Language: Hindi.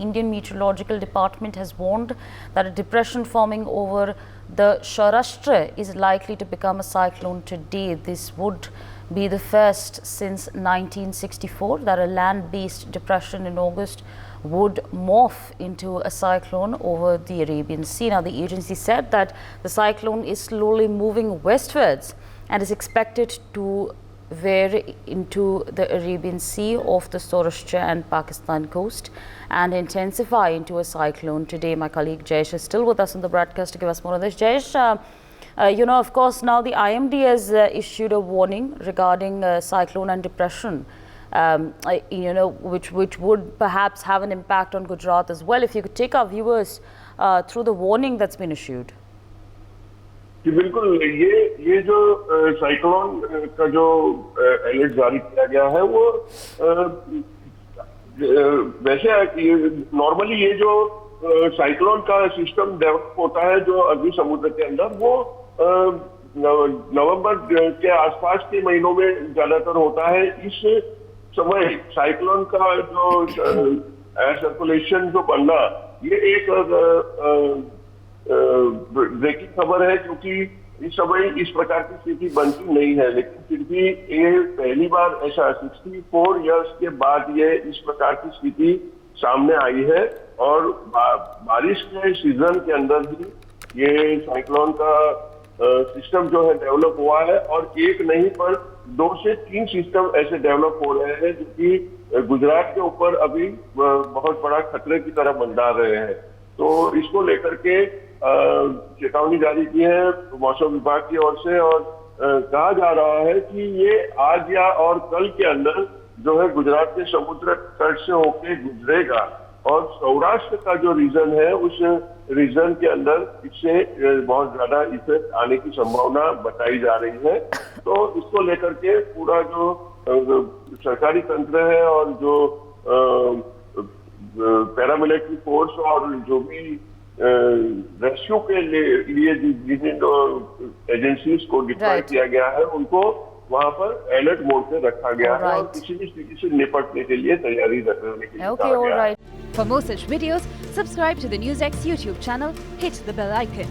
Indian Meteorological Department has warned that a depression forming over the Saurashtra is likely to become a cyclone today. This would be the first since 1964 that a land-based depression in August would morph into a cyclone over the Arabian Sea. Now, the agency said that the cyclone is slowly moving westwards and is expected to veer into the Arabian Sea off the Saurashtra and Pakistan coast and intensify into a cyclone today. My colleague Jayesh is still with us on the broadcast to give us more on this. Jayesh, of course, now the IMD has issued a warning regarding cyclone and depression, which would perhaps have an impact on Gujarat as well. If you could take our viewers through the warning that's been issued. जी बिल्कुल, ये जो साइक्लोन का जो अलर्ट जारी किया गया है वो वैसे नॉर्मली ये जो साइक्लोन का सिस्टम डेवलप होता है जो अरबी समुद्र के अंदर वो नवंबर के आसपास के महीनों में ज्यादातर होता है। इस समय साइक्लोन का जो एयर सर्कुलेशन जो बनना ये एक ब्रेकिंग खबर है, क्योंकि इस समय इस प्रकार की स्थिति बनती नहीं है, लेकिन फिर भी ये पहली बार ऐसा 64 इयर्स के बाद ये इस प्रकार की स्थिति सामने आई है और बारिश के सीजन के अंदर ही ये साइक्लोन का सिस्टम जो है डेवलप हुआ है और एक नहीं पर 2 से 3 सिस्टम ऐसे डेवलप हो रहे हैं जो कि गुजरात के ऊपर अभी बहुत बड़ा खतरे की तरह मंडरा रहे हैं। तो इसको लेकर के चेतावनी जारी की है मौसम विभाग की ओर से और कहा जा रहा है कि ये आज या और कल के अंदर जो है गुजरात के समुद्र तट से होके गुजरेगा और सौराष्ट्र का जो रीजन है उस रीजन के अंदर इससे बहुत ज्यादा इफेक्ट आने की संभावना बताई जा रही है। तो इसको लेकर के पूरा जो सरकारी तंत्र है और जो पैरामिलिट्री फोर्स और जो भी रेस्क्यू के लिए जिन एजेंसीज को डिप्लॉय किया गया है उनको वहां पर अलर्ट मोड पे रखा गया है और किसी भी स्थिति से निपटने के लिए तैयारी रखने के लिए कहा गया है। For more such videos, subscribe to the NewsX YouTube channel, hit the bell icon.